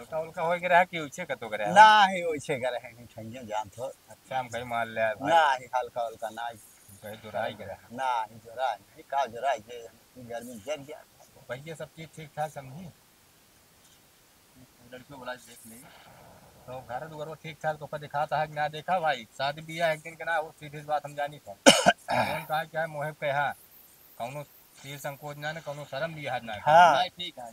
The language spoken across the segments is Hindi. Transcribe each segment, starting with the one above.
हल्का हल्का हो गया कि उछे कतो करे ना ही ओछे करे है नहीं ठंडिया जान तो अच्छा हम कहीं मार ले भाई ना ही हल्का हल्का ना ही कहीं दुराई करे ना ही जोरा नहीं का जोरा ये गर्मी में जल गया भैया सब चीज ठीक ठाक समझी लड़कियों बोला देख ले तो घर दुआर ठीक ठाक तो दिखाता है कि ना देखा भाई शादी बिया एक दिन के ना वो सीधी सी बात हम जानी था कौन कहा क्या है मोहे कहा कौनो तीर संकोच ना कौनो शर्म लिहाज ना हाँ ठीक है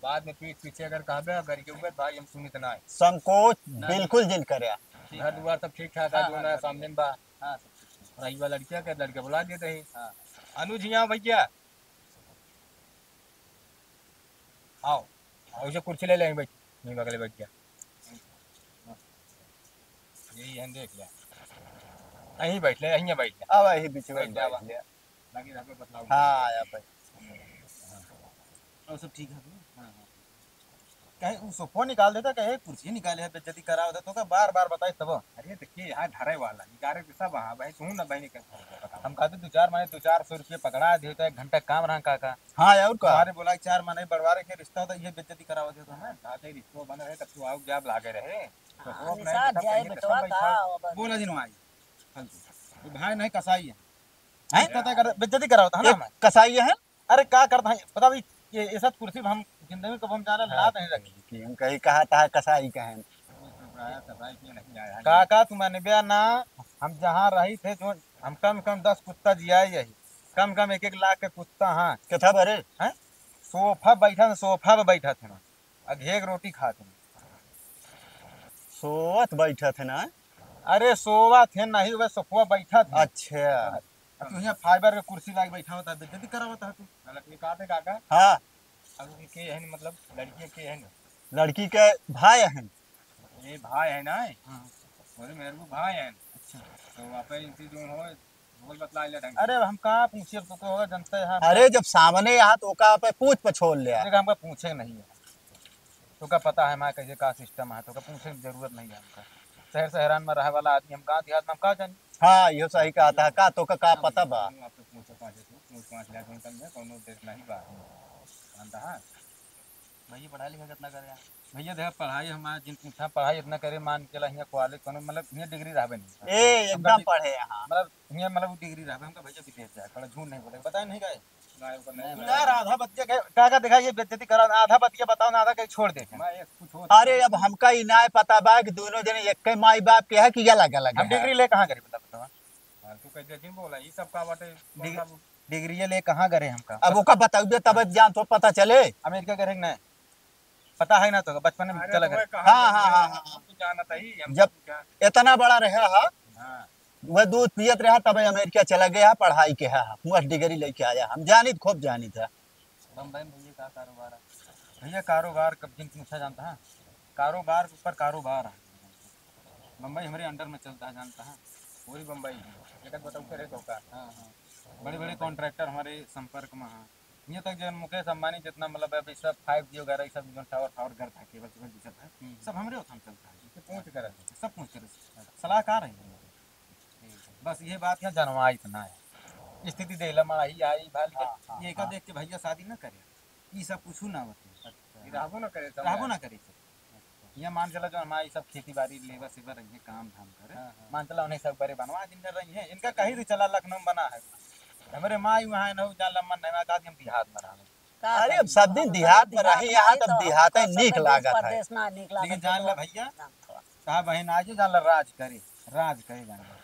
बाद में पीठ पीछे अगर कहबे अगर के ऊपर भाई हम सुनित ना है संकोच बिल्कुल जिन करे घर दुआर सब ठीक ठाक है जो ना सामने में बा रही वाला लड़किया के लड़के बुला देते हैं अनुज यहाँ भैया आओ आओ उसे कुर्सी ले लेंगे बैठ नहीं बगले बैठ गया यही है देख लिया यहीं बैठ ले यहीं बैठ ले अब यही बीच में जावा बैठ लिया लगी रहा बतलाओ हाँ आया भाई और सब ठीक है कहे वो सोफो निकाल देता कहे कुर्सी निकाले है बेइज्जती करा होता तो का बार बार बताई तब अरे देखिए यहाँ धरे वाला निकारे के सब हाँ भाई सुन ना बहनी के हम कहते 2-400 रुपये पकड़ा दे तो 1 घंटा काम रहा काका हाँ और का हमारे बोला 4 महीने बढ़वारे के रिश्ता होता ये बेइज्जती करा होता तो हमें कहते रिश्तो बन रहे तब तू आओ जाब लागे रहे तो वो अपने निषाद जाए बेटवा का बोला दिन आई तो भाई नहीं कसाई है कहता कर बेइज्जती करा होता है ना हमें कसाई है अरे क्या करता है पता भी ये सब कुर्सी हम जिंदगी को हम जाना ला नहीं रखी कि हम कहीं कहा था कसाई कहें काका तुम्हारे बया ना हम जहाँ रही थे जो हम कम 10 कुत्ता जिया यही कम 1-1 लाख के कुत्ता हाँ कथा भरे हैं सोफा पे बैठा थे ना अधेक रोटी खाते सोवत बैठा थे ना अरे सोवा थे नहीं वह सोफा बैठा था अच्छा अब तू यहाँ फाइबर के कुर्सी लाके बैठा होता है बेइज्जती करा होता है तू लड़की काटे काका हाँ अब के है मतलब लड़की के है लड़की के भाई हैं ये भाई है ना बोले मेरे को भाई है अच्छा तो आप इनसे जो हो बोल बतला ले ढंग अरे हम कहाँ पूछे तो होगा जनता है अरे जब सामने यहाँ तो का पे पूछ पछोल लिया हमका पूछे नहीं है तो का पता है हमारा कैसे का सिस्टम है तो का पूछने की जरूरत नहीं है हमका शहर शहरान में रहे वाला आदमी हम गाँव देहात में हम कहा जानी हाँ ये सही कहा था का तो का पता बा आपसे पूछो 5 लाख में कम है कोनो देश नहीं बा जानता है भैया पढ़ाई लिखा कितना करे भैया देखा पढ़ाई हमारा जिन पूछा पढ़ाई इतना करे मान के ला कॉलेज कोनो मतलब यहाँ डिग्री रहबे नहीं ए एकदम पढ़े यहाँ मतलब यहाँ मतलब डिग्री रहबे हमका भैया विदेश जाए थोड़ा झूठ नहीं बोले बताए नहीं गए नहीं यार आधा बतिया का देखा ये बेइज्जती करा आधा बतिया बताओ ना आधा कहीं छोड़ दे मैं एक कुछ हो अरे अब हमका ही ना पता बा कि दोनों जने एक माई बाप के है कि अलग अलग हम डिग्री ले कहाँ करे बता तू कैसे जिन बोला ये सब का बाटे डिग्री ले कहाँ करे हमका अब वो का बताइए तब जान तो पता चले अमेरिका करे ना पता है ना तो बचपन में चला गया हाँ जाना था ही जब इतना बड़ा रहा हाँ वह दूध पियत रहा तब अमेरिका चला गया पढ़ाई के है वह डिग्री लेके आया हम जानी खूब जानी था बम्बई में भैया का कारोबार है भैया कारोबार कब जिन पूछा जानता है कारोबार के ऊपर कारोबार है बम्बई हमारे अंडर में चलता है जानता है पूरी बम्बई एक बताओ करे तो का हाँ बड़े बड़े कॉन्ट्रैक्टर हमारे संपर्क में हैं यहाँ तक जो मुकेश अंबानी जितना मतलब अभी सब 5G वगैरह सब जो टावर घर था केबल दिक्कत है सब हमारे उठाम चलता है पूछ कर सब पूछ कर सलाहकार है बस ये बात यहाँ जनवा इतना है स्थिति देला मड़ाई आई भाई ये का देख के भैया शादी ना करे ये सब कुछ ना बते रहबो ना करे रहबो ना करे ये मान चला जो हमारी सब खेती बाड़ी लेबर सेबर रही है काम धाम करे मान चला उन्हें सब बड़े बनवा दिन कर रही है इनका कहीं भी चला लखनऊ बना है हमारे माई वहाँ न जान लम्बन नहीं का हम देहात में रहा अरे अब सब दिन देहात में रही यहाँ तब देहात नीक लागत है लेकिन जान ला भैया कहा बहन आज जान ला राज करे जान ला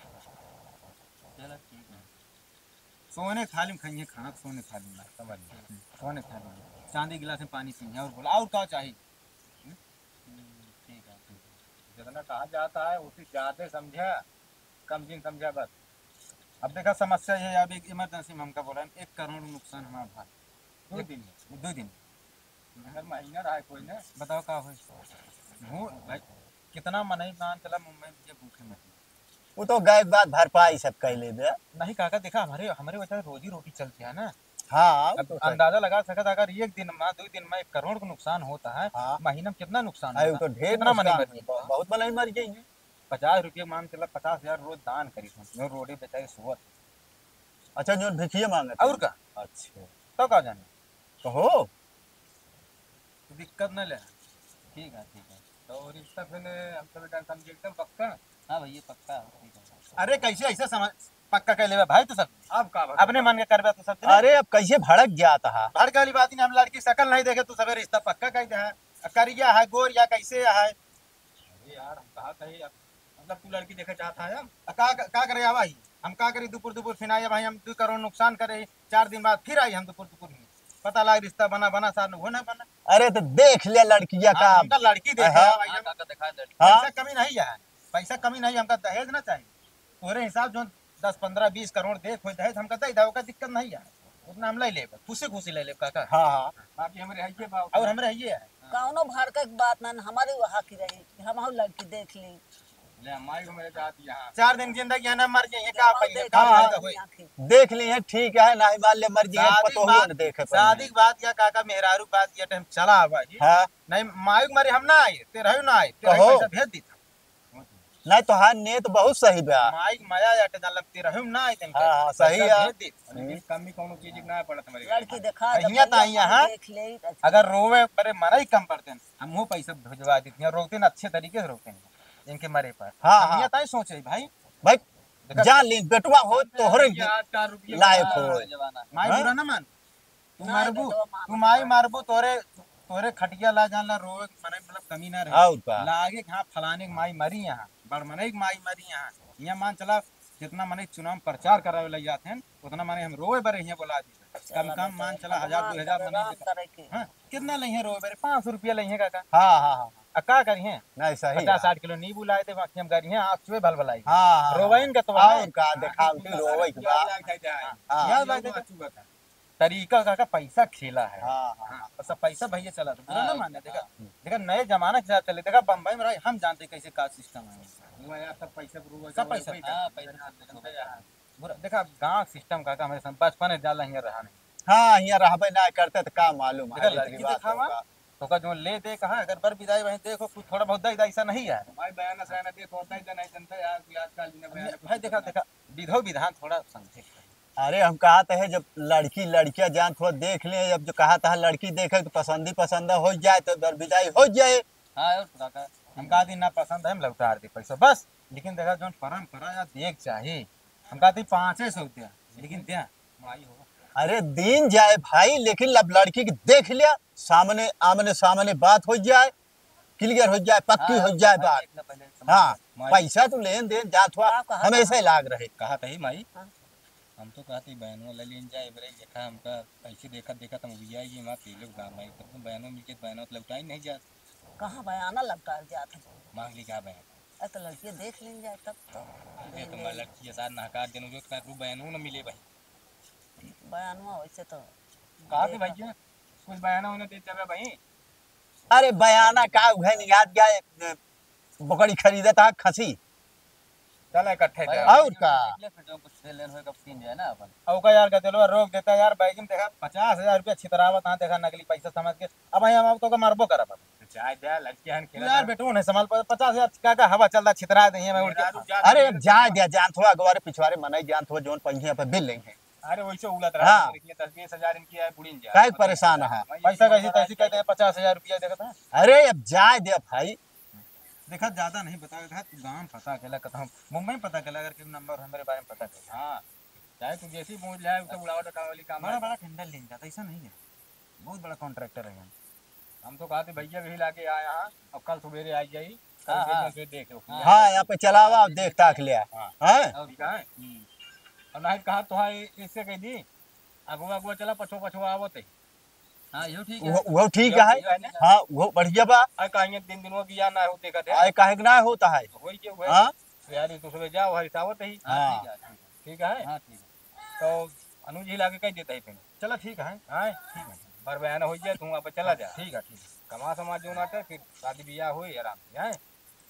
चलो ठीक है सोने थाली में खाइए खाना सोने थाली में समझ सोने थाली में चांदी गिलास में पानी पिए और बोला और क्या चाहिए ठीक है जितना कहा जाता है उसी ज्यादा समझा कम दिन समझा बस अब देखा समस्या ये अब एक इमरजेंसी में हमका बोला 1 करोड़ नुकसान हमारा भाई 2 दिन हर महीना रहा है कोई ने बताओ का हो भाई कितना मनाई मान चला मुंबई में भूखे मर वो तो गए बात भरपाई सब कह ले बे नहीं काका देखा हमारे वजह से रोजी रोटी चलती है ना हाँ अब अंदाजा लगा सकता अगर 1 दिन में 2 दिन में 1 करोड़ का नुकसान होता है हाँ। महीना में कितना नुकसान अरे होता तो ढेर कितना मनी नुकसान, मर बहुत मनी मर गई है 50 रुपये मान चला 50,000 रोज दान करी जो रोडी बेचारे सुबह अच्छा जो भिखिए मांगे और का अच्छा तो का जाने तो हो दिक्कत न ले ठीक है ठीक है। तो रिश्ता फिर हम सब बेटा समझे एकदम पक्का। हाँ भैया पक्का ठीक है। अरे कैसे ऐसा समझ पक्का कर ले भाई, तो सब अब का अपने मन के करबे तो सब अरे अब कैसे भड़क जाता है। भड़क वाली बात ही नहीं, हम लड़की शकल नहीं देखे तो सब रिश्ता पक्का कह दे है। करिया है गोर या कैसे है। अरे यार हम कहा था ये मतलब तू लड़की देखे चाहता है हम। का करे भाई, हम का करी दुपुर दुपुर फिर आए भाई, हम 2 करोड़ नुकसान करे, 4 दिन बाद फिर आई हम दुपुर दुपुर में, पता लगा रिश्ता बना बना साथ वो ना बना। अरे तो देख ले लड़किया का। हमका लड़की देखा हाँ, भाई, काका दिखा दे। हाँ पैसा कमी नहीं है, पैसा कमी नहीं, हमका दहेज ना चाहिए तोरे हिसाब जो 10 15 20 करोड़ दे कोई दहेज हमका दे दे, दिक्कत नहीं है, उतना हम ले ले खुशी खुशी ले ले काका। हाँ हाँ बाकी हमारे है ये बात और हमरे ये है कौनो भड़का के बात ना हमारे वहाँ की रही कि हम लड़की देख ली। ले हमारी को मेरे चाहती यहाँ 4 दिन जिंदगी है ना मर जाइए का पहले देख का ली फायदा अपनी होई। आँखें। देख ली है ठीक है, नहीं मान ले मर्जी है शादी पतो बात- न देखे शादी के बाद या काका मेहरारू बात ये टाइम चला भाई, हाँ नहीं मायूक मारे हम ना आए तेरा ना आए तेरा कहो। पैसा भेज दी था नहीं तो हाँ ने तो बहुत सही बा। माइक माया जाटे जान लग तेरा ना आए तेन हाँ, सही है। भेज दी। लेकिन कमी कोनो चीज ना पड़त हमारे लड़की देखा अहियाँ तो अहियाँ, हाँ। देख ले अगर रोवे परे मरा ही कम पड़ते हैं, हम वो पैसा भिजवा देते हैं, रोकते हैं अच्छे तरीके से रोकते हैं इनके मरे पर। हाँ, हाँ। हम ताई सोचे भाई भाई जान ली बेटवा हो तोहरे लायक हो। माई हाँ? बुरा ना मान, तू नहीं, मारबू बेटवा मार- तू माई मारबू तोरे तोरे खटिया ला जान ला रोवे मने मतलब कमी ना रहे। और का लागे कि हाँ फलाने की माई मरी यहाँ, बड़ मने की माई मरी यहाँ, यहाँ मान चला जितना मने चुनाव प्रचार करावे लग जाते हैं उतना मने हम रोवे बरे यहाँ बोला दी कम कम मान चला 1000 2000 मने देता। हाँ कितना लइहे रोवे बरे 500 रुपया लइहे काका। हाँ हाँ हाँ का करिए नहीं सही 50-60 किलो नींबू लाए थे बाकी हम करिए आंसू भल भलाई हाँ रोवाइन का तो और का दिखावटी रोवे के बा। हाँ याद बात है तरीका का पैसा खेला है। हाँ हाँ और सब पैसा भैया चला था बुरा ना माने देखा देखा नए जमाने के साथ चले देखा बम्बई में रहे हम जानते कैसे का सिस्टम है सब पैसा बुरा देखा गांव सिस्टम का हमारे बचपन में ज्यादा यहाँ रहा नहीं हाँ यहाँ रहबे ना करते तो का मालूम देखा है लड़की रीति रिवाज दिखावा होगा। तो का जो ले दे कहा अगर बर विदाई वहीं देखो कुछ थोड़ा बहुत दे ऐसा नहीं है भाई बयान सहना देखो होता ही तो नहीं जनता यार कि आजकल ने बयान भाई देखा देखा विधो विधान थोड़ा समझे। अरे हम कहा है जब लड़की लड़कियां जान थोड़ा देख ले, जब जो कहा था लड़की देखे तो पसंद हो जाए तो बर विदाई हो जाए। हाँ और काका हम कहा थी ना पसंद है हम लौटा दे पैसा बस, लेकिन देखा जो परंपरा या देख चाहिए हम कहा थी 500 दिया लेकिन दिया माई हो अरे दिन जाए भाई, लेकिन अब लड़की की देख लिया सामने आमने सामने बात हो जाए, क्लियर हो जाए, पक्की हो जाए बात। हाँ पैसा तो लेन देन जात हुआ आप कहा हमेशा ही लाग रहे। कहा था ही माई हाँ। हम तो कहते बहनों ले लेन जाए बरे देखा हमका पैसे देखा देखा तुम भैया ये मां पी लोग गांव में तो बहनों मिलके बहनों तो लौटा ही नहीं जा कहाँ बयाना लगता है जाता है। मांग ली क्या बहन तो लड़कियाँ देख लेंगे जाए तब तो ये तो मैं लड़की के साथ नहकार देने जो कर बहनों न मिले भाई बयानुआ वैसे तो कहा थे भैया कुछ बयाना उन्हें दे चले भाई अरे बयाना का उघे याद गया बकरी खरीदा था खसी चल इकट्ठे दे और का कुछ लेन होगा सीन जाए ना अपन अब का यार कहते लो रोक देता यार बैगिन देखा 50,000 रुपया छितरावत हाँ देखा नकली पैसा समझ के अब भाई हम तो का मारबो करा चाय दे लड़की हन यार बेटू ने संभाल 50,000 का हवा चलता छितरा दे मैं उड़ के अरे अब जा दिया जान थोड़ा अगवारे पिछवारे मनाई जान थोड़ा जोन पंजिया पे बिल लेंगे। अरे वैसे उलट हाँ। रहा है 10-20,000 इनकी है बुढ़ी जा काहे परेशान है। पैसा कैसी तैसी कहते हैं 50,000 रुपया देखा था अरे अब जा दे भाई। देखा ज्यादा नहीं बता था तू गांव पता केला कथा मुंबई में पता केला अगर किसी नंबर हमारे बारे में पता केला हां चाहे तू जैसी पहुंच जाए तो उड़ावट का वाली काम बड़ा बड़ा टेंडर लेन जाता ऐसा नहीं है, बहुत बड़ा कॉन्ट्रैक्टर है हम तो कहते भैया भी लाके आए यहाँ अब कल सवेरे आई जाई हाँ, हाँ। फिर देख हाँ यहाँ पे चलावा देख ताक लिया है। ठीक है और नहीं कहा तो हाँ इससे कह दी अगुआ अगुआ चला पछो पछो आवत है हां यो ठीक वो ठीक है। हाँ वो बढ़िया बा। आ कहीं दिन दिनों बिया ना होते कहते आए काहे के ना होता है। होई के हाँ यार तो सुबह जाओ हरी सावत ही हाँ ठीक है हां ठीक तो अनुज ही लाके कह देता है फिर चलो ठीक है हाँ ठीक है बर बयान हो जाए तू वहाँ पे चला जा ठीक है ठीक है कमा समाज जो नाते फिर शादी ब्याह हुई आराम से हैं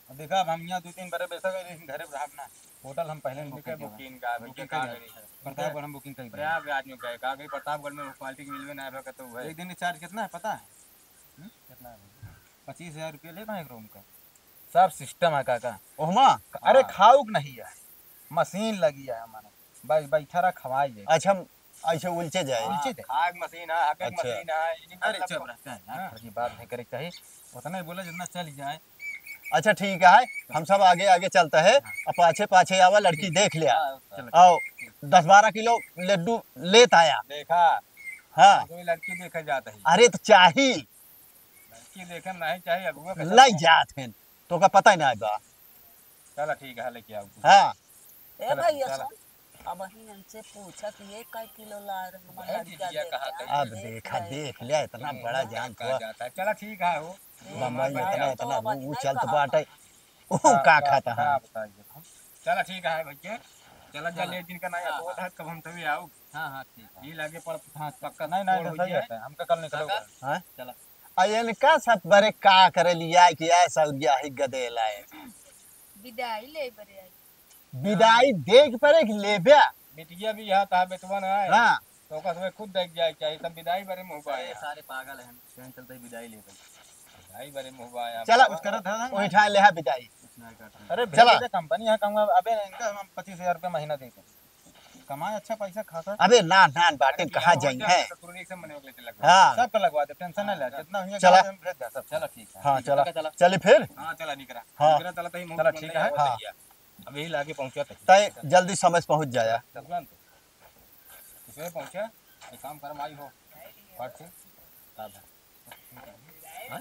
अब देखा अब हम यहाँ 2-3 बड़े पैसा गए घरे रहना होटल हम पहले बुकिंग का बुकिंग का कर प्रतापगढ़ हम बुकिंग कर प्रयाग आदमी गए का गई प्रतापगढ़ में क्वालिटी की मिलवे ना रहा तो है एक दिन चार्ज कितना है पता है कितना 25,000 रुपया लेता है एक रूम का सब सिस्टम है काका ओहमा अरे खाऊक नहीं है मशीन लगी है हमारा बस बैठा रहा खवाई है अच्छा ऐसे उलझे जाए उलझे दे। खाग मशीन है, हकक अच्छा। मशीन है, इन्हीं अरे मतलब चुप रहता है यार, हाँ। फर्जी बात नहीं करे चाहिए, उतना ही बोला जितना चल जाए। अच्छा ठीक है, हम सब आगे आगे चलते हैं, अब पाछे पाछे आवा लड़की देख लिया, हाँ, चलो आओ 10-12 किलो लड्डू लेत आया। देखा हाँ कोई लड़की देखे जात है, अरे तो चाही लड़की देखे में नहीं चाहिए अगुआ कैसे लई जात हैं, तो का पता ही ना बा। चलो ठीक है लेके आओ हाँ ए चलो, भैया चलो। सुन, अब ही हमसे पूछा कि ये काय किलो ला रहे हो? है लड़का दीदिया कहा देख था। अब देखा देख लिया, इतना बड़ा जान कहा हुआ जाता है, चलो ठीक है वो बम्बई में भाई, इतना तो इतना अब वो नहीं चलत कहा। बाटे वो का खाता है। बताइए चलो ठीक है भैया, चलो जल एक दिन का नहीं तो था कब हम तभी आओ। हाँ हाँ ठीक है। ये लगे पर हाँ पक्का नहीं नहीं तोड़ तो हो सही जाए। रहता है, हमका कल निकलो। काका? हाँ? चलो अयन का सब बरे का करे लिया कि ऐसा उरिया ही गदेला है विदाई ले बरे आई। विदाई देख परे कि लेबे। बिटिया भी यहाँ था बेटवा ना है हाँ तो ओकर समय खुद देख जाए चाहिए सब विदाई बड़े मुहबा अरे है, सारे पागल हैं, ट्रेन चलते ही विदाई ले गई। विदाई बड़े मुहबा है। चला कुछ करत है ना? उठा ले विदाई। कुछ नहीं काट। अरे चला। भेज दे कंपनी है कहूँगा, अबे इनका हम 25,000 रुपये महीना देते हैं, कमाए अच्छा पैसा खाता। अबे ना ना बाटे कहाँ जाई है। हाँ सबका लगवा दे, टेंशन नहीं ले, जितना हुआ चला। भेज दे सब। चलो ठीक है। हाँ चला चला चले फिर। हाँ चला निकला हाँ। निकला चला तही चला, ठीक है। हाँ। अब यही लाके पहुंचा था तय जल्दी समझ पहुंच जाया। तुरंत किसे पहुंचा एक काम करम आई हो फट से साहब हाँ?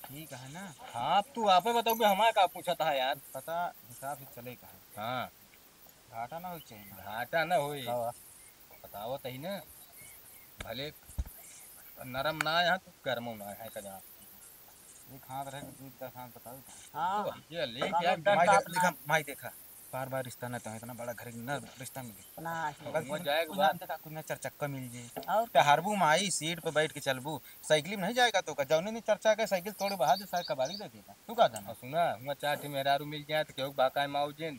ठीक है ना, हाँ अब तू आपे बताओ भी हमारा का पूछा था यार। पता हिसाब से चलेगा, हाँ घाटा ना हो चाहिए। घाटा ना होई हाँ। बताओ तही ना भले नरम ना है तो गर्म ना है का जहाँ एक हाथ रहे दूध का हाथ बताओ। हाँ ये ले काम क्या डर माई का देखा माई देखा, बार बार रिश्ता ना तो इतना बड़ा घर ना रिश्ता मिले। नहीं अगर वो जाएगा कुछ बात। नाम देखा कुछ ना चर्चा मिल जाए और तो हरबू माई सीट पे बैठ के चलबू, साइकिल में नहीं जाएगा तो का जौने नहीं चर्चा के साइकिल तोड़े बहा दे सारे कबाड़ी देखेगा तू का जाना। और सुना हुआ चार मेहरारू मिल जाए तो केहू बाकाय माऊ जिन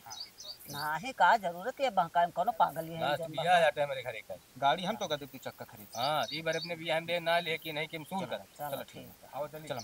नहीं का जरूरत है बहकाए में कोनो पागल ही है लास्ट जन बिया जाता है मेरे घरे का। गाड़ी हम तो का देती चक्का खरीद। हाँ ये बार अपने बिया हम दे ना ले कि नहीं कि हम सूर कर। चलो ठीक है। आओ चलिए चलो